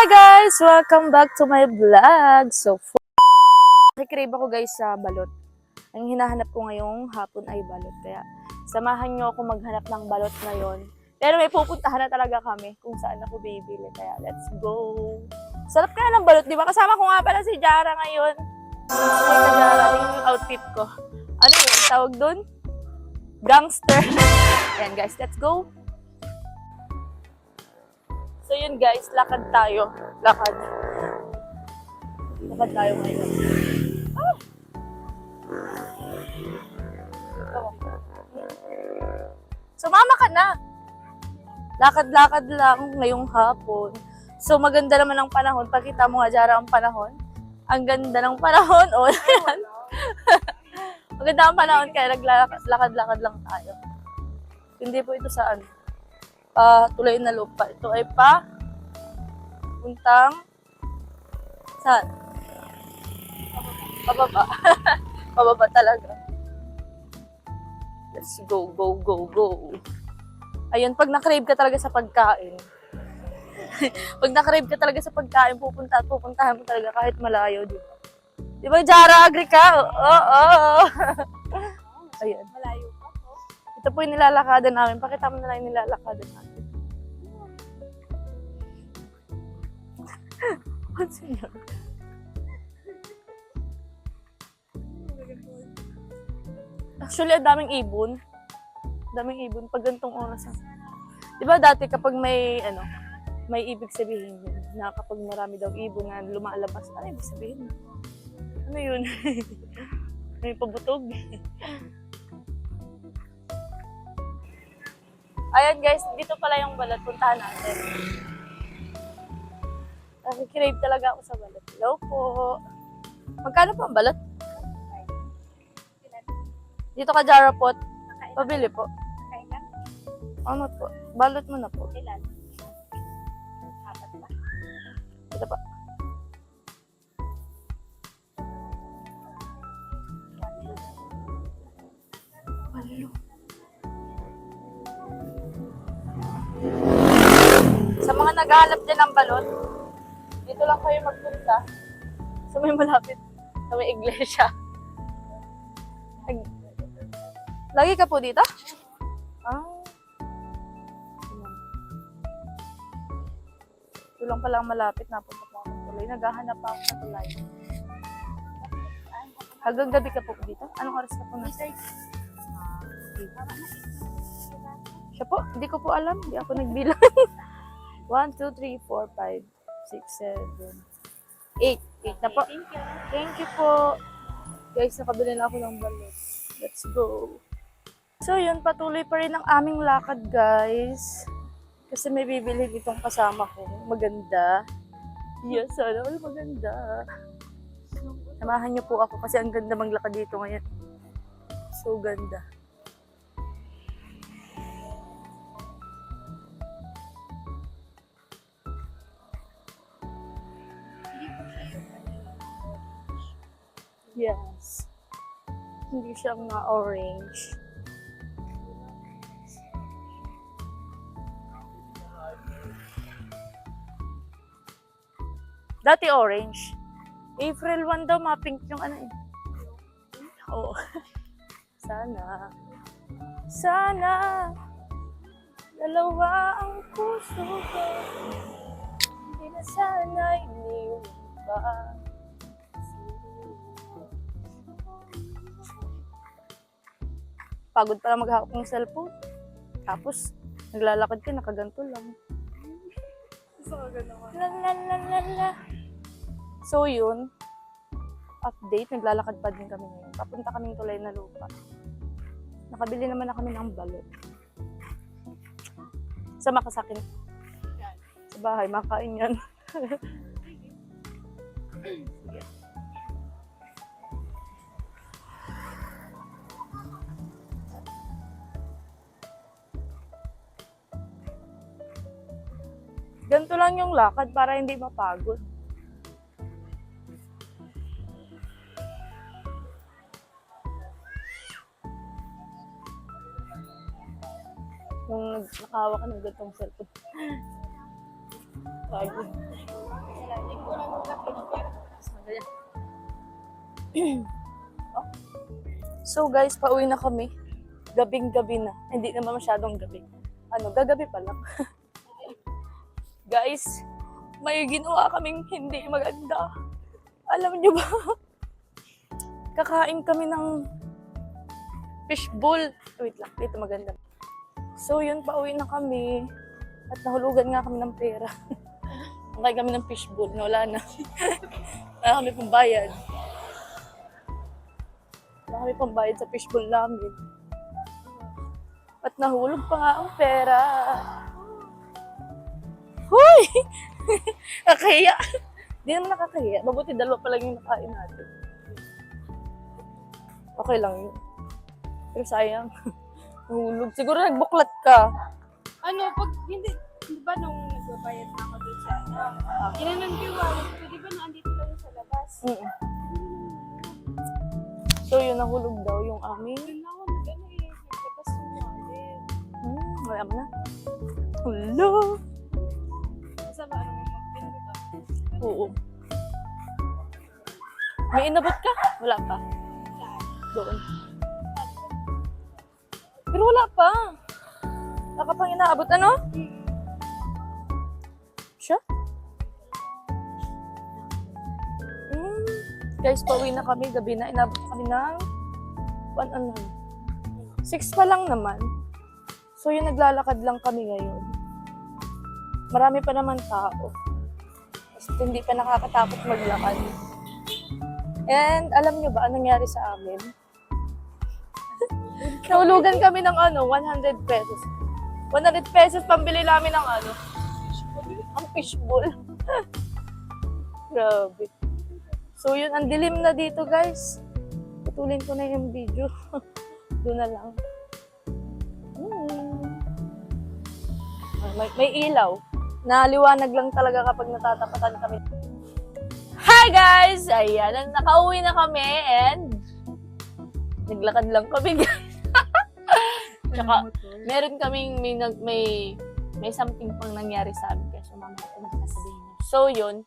Hi guys! Welcome back to my vlog. So, nakikrave ako guys sa balot. Ang hinahanap ko ngayong hapon ay balot. Kaya, samahan nyo ako maghanap ng balot ngayon. Pero may pupuntahan na talaga kami kung saan ako bibili. Kaya, let's go! Sarap kaya ng balot, di ba? Kasama ko nga pala si Jara ngayon. Ay, ka Jara, yung outfit ko. Ano yung tawag dun? Gangster. Ayan guys, let's go! So yun guys, lakad tayo. Lakad tayo ngayon. Ah! Sumama ka na. Lakad-lakad lang ngayong hapon. So maganda naman ang panahon. Pakita mo nga Jara ang panahon. Ang ganda ng panahon. O, yan. Maganda ang panahon kaya naglakad-lakad lang tayo. Hindi po ito saan. Tulay na lupa. Ito ay puntang saan? Pababa. Pababa talaga. Let's go, go, go, go. Ayun, pag nakrave ka talaga sa pagkain. Pag nakrave ka talaga sa pagkain, pupuntahan mo talaga kahit malayo, di ba? Di ba, Jara, agree ka? Oo. Ayan. Malayo pa po. Ito po yung nilalakadan namin. Pakita mo na lang yung nilalakadan namin. What's in yun? Actually, ang daming ibon. Daming ibon pag ganitong oras. Di ba dati kapag may, may ibig sabihin yun, na kapag marami daw ibon na lumalabas, ano ibig sabihin? Ano yun? May pabutog. Ayan guys, dito pala yung balat. Puntahan natin. Nakikrave talaga ako sa balat. Hello po. Magkano po ang balat? Dito ka Jara po. Pabili po. Ano po? Balot mo na po. Ito pa. Sa mga naghahanap din ng balot, dito lang kayo magpunta. Sa may malapit, sa may iglesia. Lagi ka po dito? Ito lang palang malapit, napunta po ako ng tulay. Naghahanap pa ako sa tulay. Hanggang gabi ka po dito? Anong oras ka po na? Siya po, hindi ko po alam. Hindi ako nagbilang. 1, 2, 3, 4, 5, 6, 7, 8. 8 na po. Thank you po. Guys, nakabili na ako ng balot. Let's go. So yun, patuloy pa rin ang aming lakad guys. Kasi may bibili itong kasama ko. Maganda. Yes, sana all maganda. Samahan niyo po ako kasi ang ganda maglakad dito ngayon. So ganda. Yes. Hindi siya mga orange. Dati orange. April 1 daw, ma-pink yung Oo. Sana. Sana. Dalawa ang puso ko. Hindi na sana iniwan pa. Pagod pala maghawak ng cellphone. Tapos, naglalakad ka, nakaganto lang. La la la la la. So yun, update, naglalakad pa din kami ngayon. Papunta kaming tulay na lupa. Nakabili naman na kami ng balot. Sama ka sa akin. Sa bahay, makain yan. Sige. Ganito lang yung lakad para hindi mapagod. Nung nakahawa ka ng gantong cellphone. Pagod. Oh. So guys, pauwi na kami. Gabing-gabi na. Hindi naman masyadong gabi. Gagabi pa lang. Guys, may ginawa kaming hindi maganda. Alam nyo ba? Kakain kami ng fishbowl. Wait lang, dito maganda. So yun, pauwi na kami. At nahulugan nga kami ng pera. Nakain kami ng fishbowl na wala na. Wala kami pambayad. Wala kami pambayad sa fishbowl namin. At nahulog pa nga ang pera. Hoy! Nakakahiya. Hindi naman nakakahiya. Mabuti dalawa pa lang yung nakain natin. Okay lang yun. Pero sayang. Nahulog. Siguro nagbuklat ka. Pag hindi, di ba nung nagbabayad na ako doon sa ginanon ko yung wallet ko, di ba naandito lang sa labas? So yun, nahulog daw yung amin. Doon ako naglabas yung wallet. Wala mo na. Hello! Kasi ba, mag-pin ko ba? Oo. May inabot ka? Wala pa. Doon. Pero wala pa. Wala ka pang inaabot. Ano? Siya? Guys, pauwi na kami. Gabi na. Inabot kami ng 6 pa lang naman. So, yun, naglalakad lang kami ngayon. Marami pa naman tao. Kasi hindi pa nakakatakot maglakad. And, alam nyo ba, anong nangyari sa amin? Nahulugan kami ng 100 pesos. 100 pesos pambili namin ng ang fishbowl. Grabe. So yun, ang dilim na dito guys. Putulin ko na yung video. Doon na lang. May ilaw. Naliwanag lang talaga kapag natatapatan kami. Hi guys! Ayan, nakauwi na kami and naglakad lang kami guys. Tsaka, meron kaming may something pang nangyari sa amin. Kaya sumama ko na sasabihin niya. So, yun.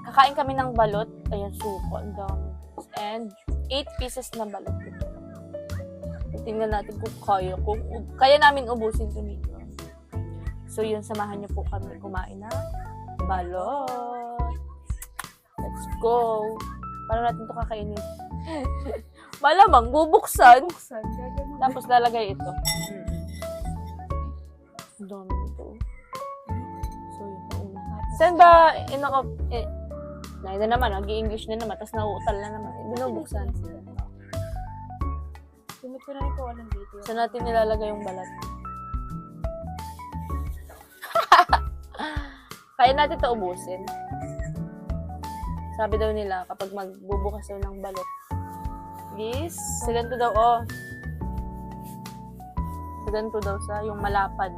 Kakain kami ng balot. Ayan, suko. Ang dami. And 8 pieces na balot. Tingnan natin kung kaya. Kaya namin ubusin ito nito. So, yun. Samahan niyo po kami kumain na balot. Let's go. Paano natin ito kakainin? Malamang, bubuksan. Tapos lalagay ito. Ang dami ito. So, yun pa una. Saan ba, na naman, nag-i-English na naman, tapos nauutal na naman. Binubuksan. Sumit ko na rin kung anong dito. Saan natin nilalagay yung balat? Kaya natin ito ubusin. Sabi daw nila, kapag magbubukas daw ng balot, this, sa ganito daw, sa ganito daw sa yung malapad.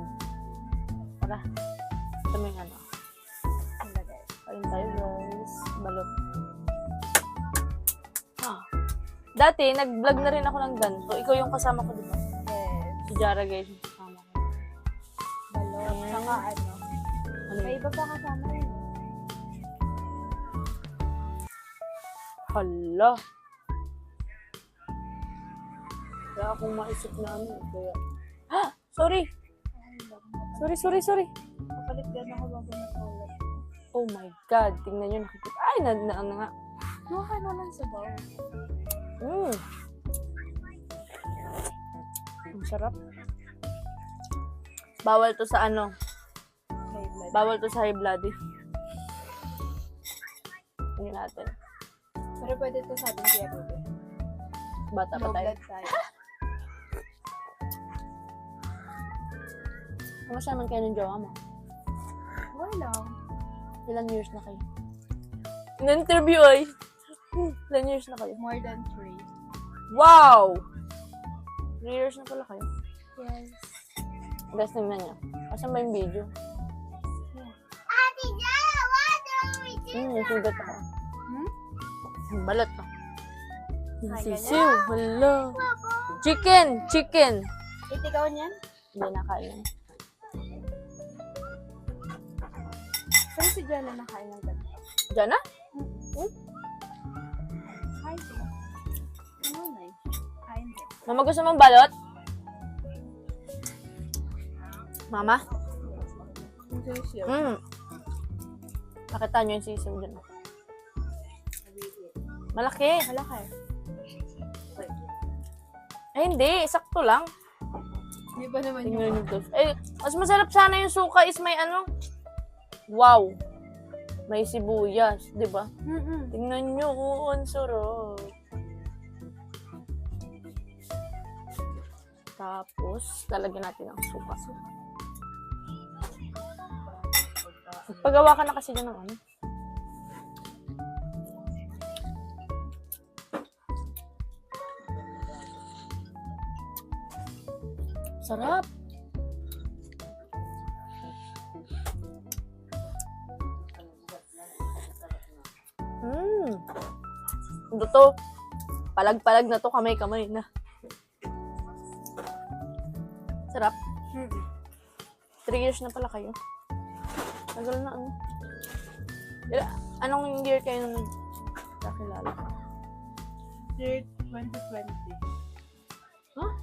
Tara. Ito may kain tayo guys. Balot. Dati, nag-vlog na rin ako ng ganito. Ikaw yung kasama ko, diba? Yes. Si Jara guys, yung kasama ko. Balot. Saka may iba pa kasama rin. Hala. Kaya akong maisip na kaya... Sorry! Sorry. Kapalit din ako bago natulog. Oh my God. Tingnan nyo, nakikita. Ay, ano nga. Mukha naman sa baw. Ang sarap. Bawal to sa Bawal to sa high blood. Tingnan natin. Pero pwede ito sa ating kaya bebe. Bata pa No tayo. blood tayo. Kamusta naman kayo ng jowa mo? Okay lang. Ilan years na kayo? In-interview ay. Ilan years na kayo? More than 3. Wow! 3 years na pala kayo. Yes. Best tingnan niya. Asan ba yung video? Ate Jaya, what are we May sugat ako. Ang balat pa. Ay, Sisiw. Hala. Chicken. Itikaw niyan? Hindi na kain. Pero si Jana nakain ng ganito. Diyan na? Mama, gusto mong balot? Mama? Nakita niyo yung sisiw dyan. Malaki. Malaki. Ay, hindi. Sakto lang. Hindi ba naman yung... Tingnan niyo to. Eh, mas masarap sana yung suka is may ano. Wow. May sibuyas, di ba? Tingnan niyo, ang sarap. Tapos, lalagyan natin ang suka. Paggawa ka na kasi dyan ng ano. Sarap. Ito to. Palag-palag na to, kamay-kamay na. Sarap. 3 years na pala kayo. Tagal na ano. Anong year kayo nakilala? Year 2020. Huh?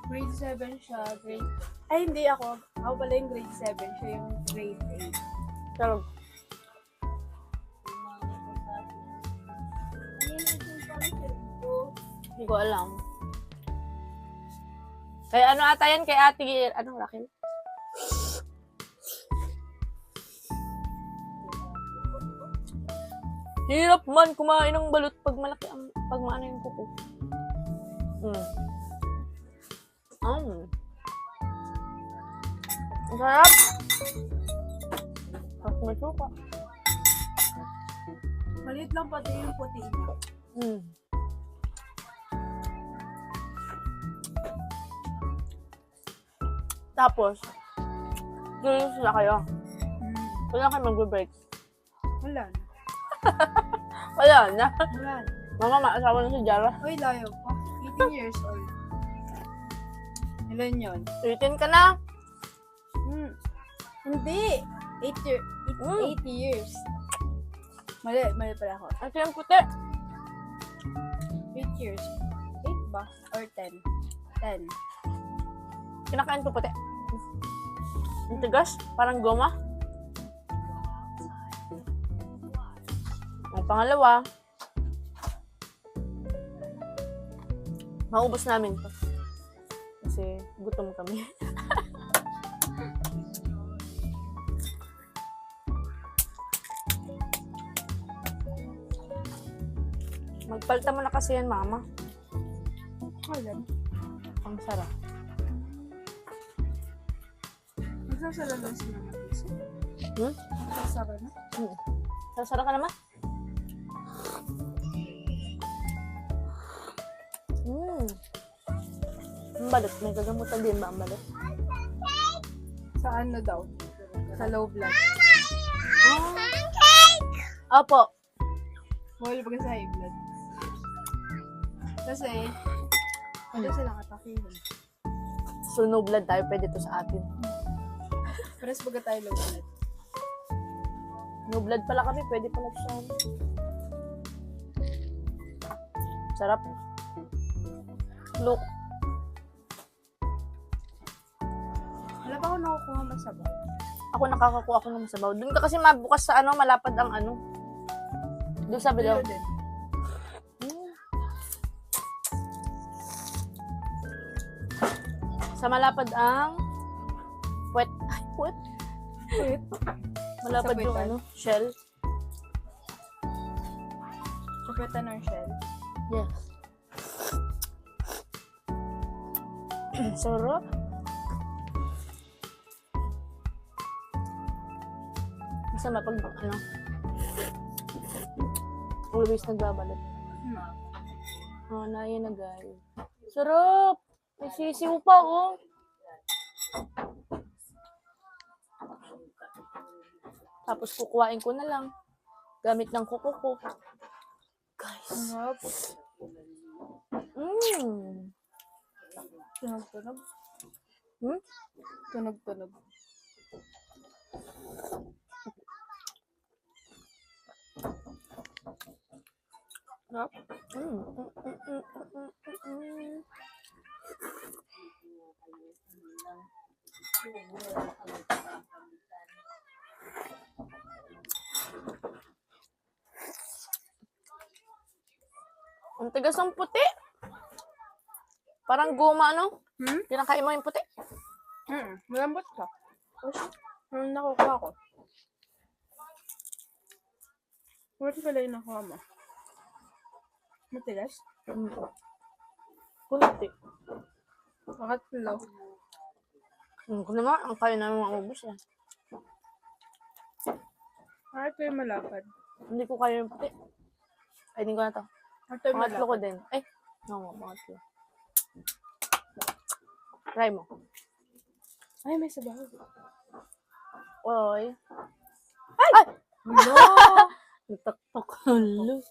Grade 7 siya. Ay, hindi ako. Ako pala yung grade 7. Siya yung grade 8. Sarap. Hindi ko alam. Kaya ano ata yan? Kay ate, anong Raquel? Hirap man kumain ng balot pag malaki ang, pag maano yung kuko. Ang sarap! Tapos may suka. Maliit lang pati yung puti niya. Tapos, dulo sila kayo. Wala kayo magbe-break. Wala na. Wala na. Wala na. Mama, maasawa na si Jara. Uy, layo pa. 18 years old. Ilan yun? 18 ka na. Hindi. 8 years. Mali pala ako. At yung puti. 8 years. 8 ba? Or 10? 10. Kinakain ko puti. Ang tigas. Parang goma. Ang pangalawa. Maubos namin to. Kasi gutom kami. Magpalta mo na kasi yan, Mama. Alam. Ang sarap. Magsasara lang sila ng piso. Magsasara na? Sasara ka naman? Ang balot. May kagamutan din ba ang balot? Sa ano daw? Sa low blood. Opo. Bawal pag sa high blood. Kasi, pwede silang atakihin. So, no blood tayo. Pwede to sa atin. Pares baga tayo low blood. No blood pala kami. Pwede pala siya. Sarap. Look. Wala pa ako nakukuha masabaw. Ako nakakakuha ako ng masabaw. Doon ka kasi mabukas sa ano, malapad ang ano. Doon sa bilaw. Din. Sa malapad ang puwet. Ay, puwet. Wait. Malapad Sa yung puwetan? ano, shell. Chapeta ng shell. Yes. Sarap. Masama pag ano, always nagbabalot. Oh, naya na guys. Sarap! May sisiw pa, oh. Tapos kukuhain ko na lang. Gamit ng kuko ko. Guys. Sarap. Tunog-tunog. Tunog-tunog. Sarap. Mm. Ang tigas ng puti. Parang guma, no? Kinakain mo yung puti. Malambot ka. Nakukuha ko. What pala yung nakuha mo? Matigas? Kunti. Bakit pala? Kung naman, ang kaya namin maubos yan. Ito yung malapad. Hindi ko kaya yung puti. Ay, hindi ko na to. Ito yung Pangatlo ko malapad. din. Ay, no, pangatlo. Try mo. Ay, may sabaw. Oy. Ay! No! Nataktak. Halo.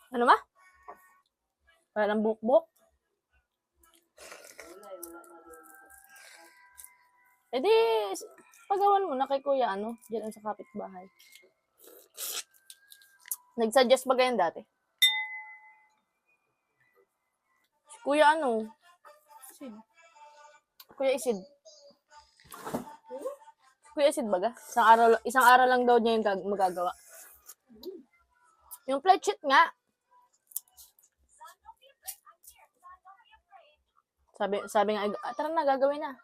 Ano ba? Wala ng bukbok. E di, pagawan mo na kay kuya, ano, dyan sa kapitbahay. Nag-suggest ba ganyan dati? Si kuya ano? Sino? Kuya Isid. Si kuya Isid baga? Isang araw lang daw niya yung magagawa. Yung flight sheet nga. Sabi nga, tara na, gagawin na.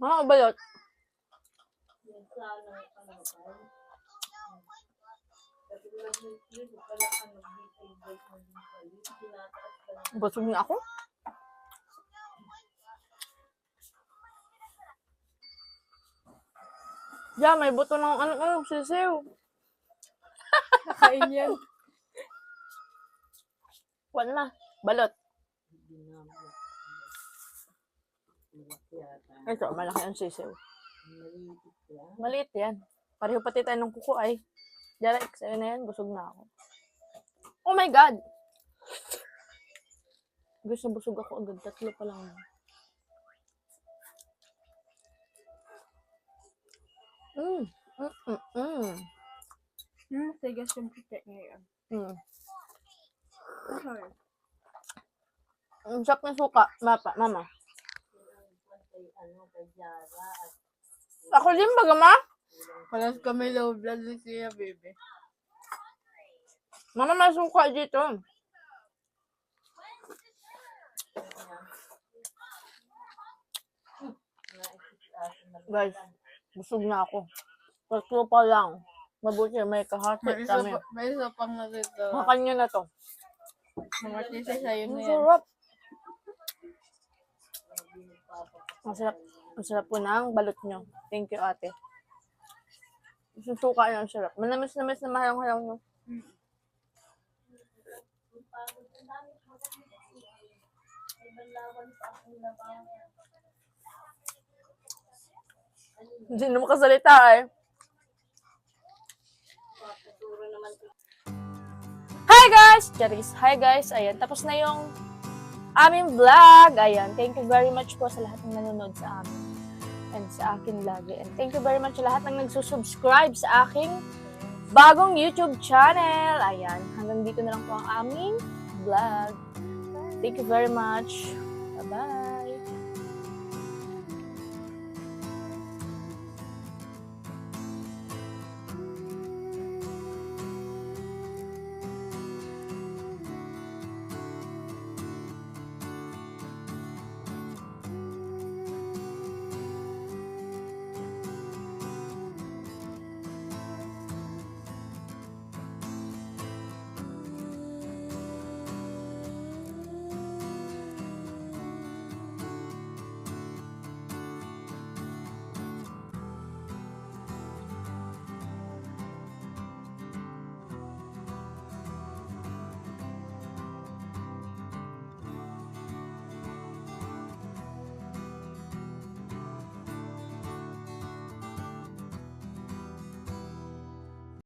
Mga kabalot. Busog na ako. Yeah, may buto ng sisiw. Nakain yan. Wala na. Balot. Ito, malaki ang sisiw. Maliit yan. Pareho pati tayo ng kuko ay. Jarek, sa'yo na yan. Busog na ako. Oh my God! Gusto na busog ako agad. 3 pa lang. Tigas yung puti ngayon. Okay. Ang sarap ng suka. Mama. Ako din baga, ma? Palas kami low blood ni siya, baby. Mama, may suka dito. Guys, busog na ako. 3 pa lang. Mabuti, may kahati kami. May isa pang na dito. Makan nyo na to. Mga tisa sa'yo na Ang yan. sarap. Ang sarap po ng balot nyo. Thank you, ate. Yung suka nyo, ang sarap. Manamis-namis na mahayang-hayang nyo. Hindi na makasalita eh. Hi guys! Charis, hi guys. Ayan, tapos na yung aming vlog. Ayan, thank you very much po sa lahat ng nanonood sa amin. And sa akin lagi. And thank you very much sa lahat ng nagsusubscribe sa aking bagong YouTube channel. Ayan, hanggang dito na lang po ang aming vlog. Thank you very much.